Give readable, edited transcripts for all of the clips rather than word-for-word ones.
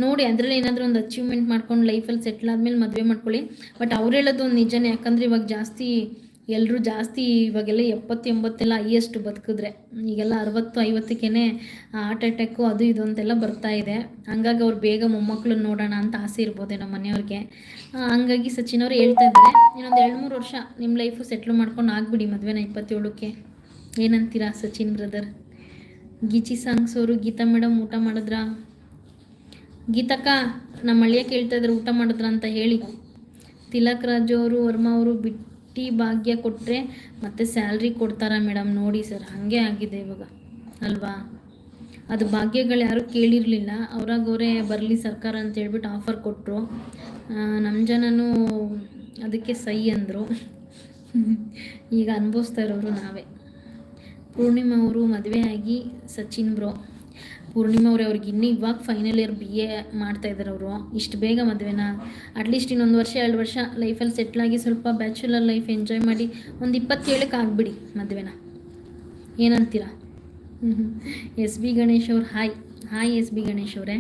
ನೋಡಿ ಅದರಲ್ಲಿ ಏನಾದರೂ ಒಂದು ಅಚೀವ್ಮೆಂಟ್ ಮಾಡ್ಕೊಂಡು ಲೈಫಲ್ಲಿ ಸೆಟ್ಲ್ ಆದಮೇಲೆ ಮದುವೆ ಮಾಡ್ಕೊಳ್ಳಿ. ಬಟ್ ಅವ್ರು ಹೇಳೋದು ಒಂದು ನಿಜನೇ, ಯಾಕಂದರೆ ಇವಾಗ ಜಾಸ್ತಿ ಎಲ್ಲರೂ ಜಾಸ್ತಿ ಇವಾಗೆಲ್ಲ 70-80 ಹೈಯೆಸ್ಟ್ ಬದುಕಿದ್ರೆ, ಈಗೆಲ್ಲ 60-50ಕ್ಕೇ ಹಾರ್ಟ್ ಅಟ್ಯಾಕು ಅದು ಇದು ಅಂತೆಲ್ಲ ಬರ್ತಾ ಇದೆ. ಹಂಗಾಗಿ ಅವ್ರು ಬೇಗ ಮೊಮ್ಮಕ್ಕಳನ್ನ ನೋಡೋಣ ಅಂತ ಆಸೆ ಇರ್ಬೋದೇ ನಮ್ಮ ಮನೆಯವ್ರಿಗೆ. ಹಂಗಾಗಿ ಸಚಿನ್ ಅವರು ಹೇಳ್ತಾ ಇದ್ದಾರೆ, ಇನ್ನೊಂದು 2-3 ವರ್ಷ ನಿಮ್ಮ ಲೈಫು ಸೆಟ್ಲ್ ಮಾಡ್ಕೊಂಡು ಆಗಿಬಿಡಿ ಮದುವೆನ 27ಕ್ಕೆ. ಏನಂತೀರಾ ಸಚಿನ್ ಬ್ರದರ್? ಗೀಚಿ ಸಾಂಗ್ಸ್ ಅವರು ಗೀತಾ ಮೇಡಮ್ ಊಟ ಮಾಡಿದ್ರಾ? ಗೀತಕ್ಕ ನಮ್ಮ ಹಳ್ಳಿಯ ಕೇಳ್ತಾ ಇದ್ರೆ ಊಟ ಮಾಡಿದ್ರ ಅಂತ ಹೇಳಿ. ತಿಲಕ್ ರಾಜು ಅವರು ವರ್ಮಾ ಅವರು ಬಿಟ್ಟಿ ಭಾಗ್ಯ ಕೊಟ್ಟರೆ ಮತ್ತೆ ಸ್ಯಾಲ್ರಿ ಕೊಡ್ತಾರಾ ಮೇಡಮ್? ನೋಡಿ ಸರ್, ಹಾಗೆ ಆಗಿದೆ ಇವಾಗ ಅಲ್ವಾ. ಅದು ಭಾಗ್ಯಗಳು ಯಾರೂ ಕೇಳಿರಲಿಲ್ಲ, ಅವರೇ ಬರಲಿ ಸರ್ಕಾರ ಅಂತ ಹೇಳ್ಬಿಟ್ಟು ಆಫರ್ ಕೊಟ್ಟರು. ನಮ್ಮ ಜನನೂ ಅದಕ್ಕೆ ಸೈ ಅಂದರು. ಈಗ ಅನುಭವಿಸ್ತಾ ಇರೋರು ನಾವೇ. ಪೂರ್ಣಿಮಾ ಅವರು ಮದುವೆ ಆಗಿ ಸಚಿನ್ ಬ್ರೋ. ಪೂರ್ಣಿಮಾ ಅವ್ರಿಗೆ ಇನ್ನೂ ಇವಾಗ ಫೈನಲ್ ಇಯರ್ BA ಮಾಡ್ತಾಯಿದ್ದಾರೆ ಅವರು. ಇಷ್ಟು ಬೇಗ ಮದುವೆನಾ? ಅಟ್ಲೀಸ್ಟ್ ಇನ್ನೊಂದು ವರ್ಷ 2 ವರ್ಷ ಲೈಫಲ್ಲಿ ಸೆಟ್ಲಾಗಿ ಸ್ವಲ್ಪ ಬ್ಯಾಚುಲರ್ ಲೈಫ್ ಎಂಜಾಯ್ ಮಾಡಿ ಒಂದು 27ಕ್ಕೆ ಆಗಿಬಿಡಿ ಮದುವೆನ. ಏನಂತೀರಾ? SB ಗಣೇಶ್ ಅವ್ರು ಹಾಯ್ SB ಗಣೇಶ್ ಅವರೇ.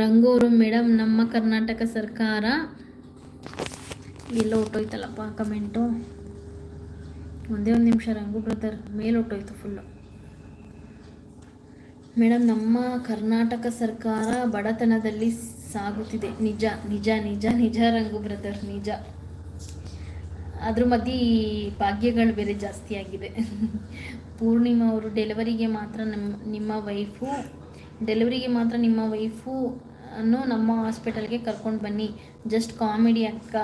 ರಂಗು ಅವರು ಮೇಡಮ್ ನಮ್ಮ ಕರ್ನಾಟಕ ಸರ್ಕಾರ ಎಲ್ಲ ಹೊಟ್ಟೋಯ್ತಲ್ಲಪ್ಪ ಕಮೆಂಟು. ಒಂದೇ ಒಂದು ನಿಮಿಷ ರಂಗು ಬ್ರದರ್, ಮೇಲೆ ಹೊಟ್ಟೋಯ್ತು ಫುಲ್ಲು. ಮೇಡಮ್ ನಮ್ಮ ಕರ್ನಾಟಕ ಸರ್ಕಾರ ಬಡತನದಲ್ಲಿ ಸಾಗುತ್ತಿದೆ. ನಿಜ ನಿಜ ನಿಜ ನಿಜ ರಂಗು ಬ್ರದರ್, ನಿಜ. ಅದ್ರ ಮಧ್ಯೆ ಭಾಗ್ಯಗಳು ಬೇರೆ ಜಾಸ್ತಿ ಆಗಿದೆ. ಪೂರ್ಣಿಮಾ ಅವರು ಡೆಲಿವರಿಗೆ ಮಾತ್ರ ನಿಮ್ಮ ವೈಫು ಅನ್ನು ನಮ್ಮ ಹಾಸ್ಪಿಟಲ್ಗೆ ಕರ್ಕೊಂಡು ಬನ್ನಿ. ಜಸ್ಟ್ ಕಾಮಿಡಿ ಅಕ್ಕ,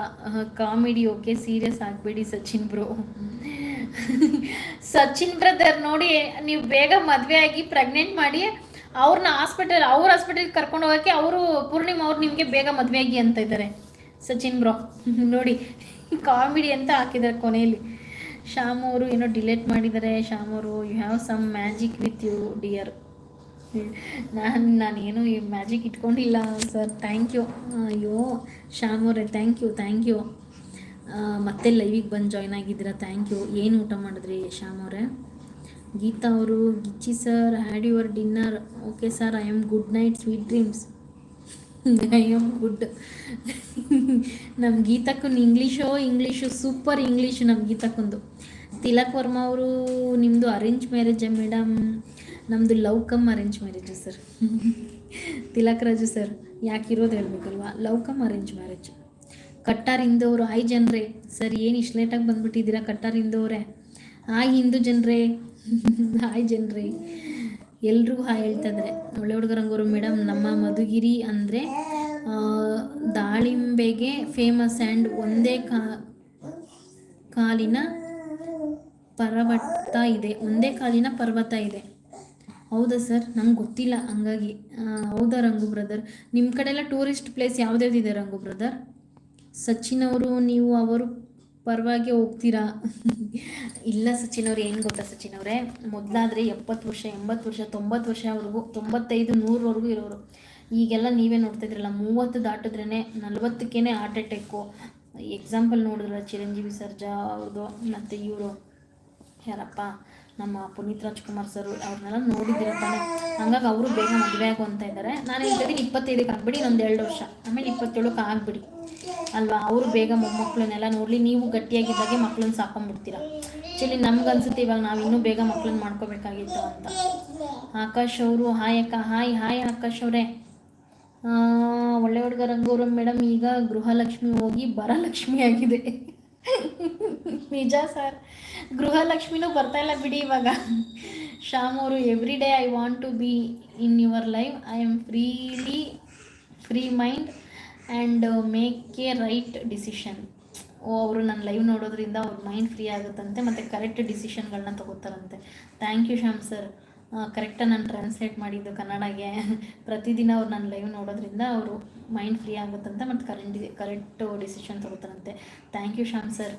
ಕಾಮಿಡಿ ಓಕೆ, ಸೀರಿಯಸ್ ಆಗಬೇಡಿ ಸಚಿನ್ ಬ್ರೋ. ಸಚಿನ್ ಬ್ರದರ್ ನೋಡಿ, ನೀವು ಬೇಗ ಮದುವೆ ಆಗಿ ಪ್ರೆಗ್ನೆಂಟ್ ಮಾಡಿ ಅವ್ರ ಹಾಸ್ಪಿಟಲ್ಗೆ ಕರ್ಕೊಂಡು ಹೋಗೋಕ್ಕೆ ಅವರು ಪೂರ್ಣಿಮಾ ಅವ್ರು ನಿಮಗೆ ಬೇಗ ಮದುವೆ ಆಗಿ ಅಂತ ಇದ್ದಾರೆ ಸಚಿನ್ ಬ್ರೋ. ನೋಡಿ ಕಾಮಿಡಿ ಅಂತ ಹಾಕಿದ್ದಾರೆ ಕೊನೆಯಲ್ಲಿ. ಶ್ಯಾಮ್ ಅವರು ಏನೋ ಡಿಲೇಟ್ ಮಾಡಿದ್ದಾರೆ. ಶ್ಯಾಮ್ ಅವರು, you have some magic with you dear. ನಾನೇನು ಈ ಮ್ಯಾಜಿಕ್ ಇಟ್ಕೊಂಡಿಲ್ಲ ಸರ್. Thank you. ಅಯ್ಯೋ ಶ್ಯಾಮ್ ಅವರೇ, ಥ್ಯಾಂಕ್ ಯು. ಮತ್ತೆ ಲೈವಿಗೆ ಬಂದು ಜಾಯ್ನ್ ಆಗಿದ್ದೀರಾ, ಥ್ಯಾಂಕ್ ಯು. ಏನು ಊಟ ಮಾಡಿದ್ರಿ ಶ್ಯಾಮ್ ಅವರೇ? ಗೀತಾ ಅವರು, ಗಿಚ್ಚಿ sir, had your dinner? Okay sir, I am good night, sweet dreams. I am good. ನಮ್ಮ ಗೀತಕ್ಕನ ಇಂಗ್ಲೀಷು ಸೂಪರ್ ಇಂಗ್ಲೀಷು ನಮ್ಮ ಗೀತಕ್ಕಂದು. ತಿಲಕ್ ವರ್ಮಾ ಅವರು, ನಿಮ್ಮದು ಅರೇಂಜ್ ಮ್ಯಾರೇಜಾ ಮೇಡಮ್? ನಮ್ಮದು love come arrange marriage sir. Tilak Raju sir, ಯಾಕಿರೋದು ಹೇಳ್ಬೇಕಲ್ವಾ, ಲವ್ ಕಮ್ ಅರೇಂಜ್ ಮ್ಯಾರೇಜ್. ಕಟ್ಟಾರ್ ಹಿಂದವರು, ಹಾಯ್ ಜನರೇ. ಸರ್ ಏನು ಇಷ್ಟು ಲೇಟಾಗಿ ಬಂದುಬಿಟ್ಟಿದ್ದೀರಾ ಕಟ್ಟಾರ್ ಹಿಂದವರೇ? ಹಾಯ್ ಹಿಂದೂ ಜನರೇ, ಹಾಯ್ ಜನರೇ, ಎಲ್ರಿಗೂ ಹಾಯ್ ಹೇಳ್ತಾಯಿದ್ದಾರೆ. ಒಳ್ಳೆ ಹುಡುಗರಂಗವರು ಮೇಡಮ್, ನಮ್ಮ ಮಧುಗಿರಿ ಅಂದರೆ ದಾಳಿಂಬೆಗೆ ಫೇಮಸ್ ಆ್ಯಂಡ್ ಒಂದೇ ಕಾಲಿನ ಪರ್ವತ ಇದೆ. ಹೌದಾ ಸರ್? ನಂಗೆ ಗೊತ್ತಿಲ್ಲ ಹಂಗಾಗಿ. ಹೌದಾ ರಂಗು ಬ್ರದರ್? ನಿಮ್ಮ ಕಡೆ ಎಲ್ಲ ಟೂರಿಸ್ಟ್ ಪ್ಲೇಸ್ ಯಾವುದ್ಯಾವ್ದಿದೆ ರಂಗು ಬ್ರದರ್? ಸಚಿನ್ ಅವರು, ನೀವು ಅವರು ಪರವಾಗಿ ಹೋಗ್ತೀರಾ? ಇಲ್ಲ ಸಚಿನ್ ಅವ್ರು, ಏನು ಗೊತ್ತಾ ಸಚಿನ್ ಅವರೇ, ಮೊದಲಾದರೆ 70 ವರ್ಷ 80 ವರ್ಷ 90 ವರ್ಷವರೆಗೂ 95-100ವರೆಗೂ ಇರೋರು. ಈಗೆಲ್ಲ ನೀವೇ ನೋಡ್ತಾ ಇದ್ರಲ್ಲ, 30 ದಾಟಿದ್ರೇ 40ಕ್ಕೇ ಹಾರ್ಟ್ ಅಟ್ಯಾಕು. ಎಕ್ಸಾಂಪಲ್ ನೋಡಿದ್ರೆ ಚಿರಂಜೀವಿ ಸರ್ಜಾ ಅವ್ರದ್ದು, ಮತ್ತು ಇವರು ಯಾರಪ್ಪ, ನಮ್ಮ ಪುನೀತ್ ರಾಜ್ಕುಮಾರ್ ಸರ್, ಅವ್ರನ್ನೆಲ್ಲ ನೋಡಿದ್ದೀರ ತಾನೆ. ಹಂಗಾಗಿ ಅವರು ಬೇಗ ಮದುವೆ ಆಗು ಅಂತ ಇದ್ದಾರೆ. ನಾನು ಹೇಳ್ತಿದ್ದೀನಿ 25ಕ್ಕೆ ಆಗಿಬಿಡಿ, ಇನ್ನೊಂದು 2 ವರ್ಷ, ಆಮೇಲೆ 27ಕ್ಕೆ ಆಗಿಬಿಡಿ ಅಲ್ವಾ. ಅವರು ಬೇಗ ಮೊಮ್ಮಕ್ಕಳನ್ನೆಲ್ಲ ನೋಡಲಿ. ನೀವು ಗಟ್ಟಿಯಾಗಿದ್ದಾಗೆ ಮಕ್ಕಳನ್ನ ಸಾಕೊಂಡ್ಬಿಡ್ತೀರಾ. ಆ್ಯಕ್ಚುಲಿ ನಮ್ಗನ್ಸುತ್ತೆ ಇವಾಗ ನಾವು ಇನ್ನೂ ಬೇಗ ಮಕ್ಕಳನ್ನ ಮಾಡ್ಕೋಬೇಕಾಗಿತ್ತು ಅಂತ. ಆಕಾಶ್ ಅವರು, ಹಾಯ್ ಅಕ್ಕ. ಹಾಯ್ ಆಕಾಶ್ ಅವರೇ. ಒಳ್ಳೆ ಹುಡುಗ ರಂಗೂರು ಮೇಡಮ್, ಈಗ ಗೃಹಲಕ್ಷ್ಮಿ ಹೋಗಿ ಬರಲಕ್ಷ್ಮಿ ಆಗಿದೆ. ನಿಜ ಸರ್, ಗೃಹಲಕ್ಷ್ಮಿನೂ ಬರ್ತಾಯಿಲ್ಲ ಬಿಡಿ ಇವಾಗ. ಶ್ಯಾಮ್ ಅವರು, every day I want to be in your life. I am free mind and make a right decision. ಅವರು ನನ್ನ ಲೈವ್ ನೋಡೋದ್ರಿಂದ ಅವ್ರ ಮೈಂಡ್ ಫ್ರೀ ಆಗುತ್ತಂತೆ ಮತ್ತು ಕರೆಕ್ಟ್ ಡಿಸಿಷನ್ಗಳನ್ನ ತೊಗೋತಾರಂತೆ. Thank you Shyam sir. ಕರೆಕ್ಟಾಗಿ ನಾನು ಟ್ರಾನ್ಸ್ಲೇಟ್ ಮಾಡಿದ್ದು ಕನ್ನಡಗೆ. ಪ್ರತಿದಿನ ಅವ್ರು ನನ್ನ ಲೈವ್ ನೋಡೋದ್ರಿಂದ ಅವರು ಮೈಂಡ್ ಫ್ರೀ ಆಗುತ್ತಂತೆ ಮತ್ತು ಕರೆಕ್ಟ್ ಡಿಸಿಷನ್ ತೊಗೋತಾರಂತೆ. Thank you Shyam sir.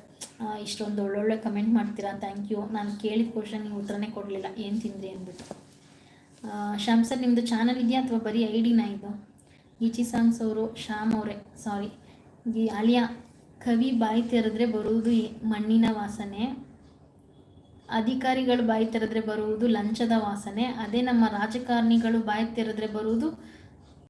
ಇಷ್ಟೊಂದು ಒಳ್ಳೊಳ್ಳೆ ಕಮೆಂಟ್ ಮಾಡ್ತೀರಾ, ಥ್ಯಾಂಕ್ ಯು. ನಾನು ಕೇಳಿದ ಕ್ವಶನ್ ನೀವು ಉತ್ತರನೇ ಕೊಡಲಿಲ್ಲ, ಏನು ತಿಂದ್ರಿ ಅಂದ್ಬಿಟ್ಟು. ಶ್ಯಾಮ್ ಸರ್, ನಿಮ್ಮದು ಚಾನಲ್ ಇದೆಯಾ ಅಥವಾ ಬರೀ ಐಡಿನ ಇದು? ಈಚಿ ಸಾಂಗ್ಸ್ ಅವರು, ಶ್ಯಾಮ್ ಅವರೇ, ಸಾರಿ. ಅಲಿಯಾ, ಕವಿ ಬಾಯಿ ತೆರೆದ್ರೆ ಬರುವುದು ಮಣ್ಣಿನ ವಾಸನೆ, ಅಧಿಕಾರಿಗಳು ಬಾಯಿ ತೆರೆದ್ರೆ ಬರುವುದು ಲಂಚದ ವಾಸನೆ, ಅದೇ ನಮ್ಮ ರಾಜಕಾರಣಿಗಳು ಬಾಯಿ ತೆರೆದ್ರೆ ಬರುವುದು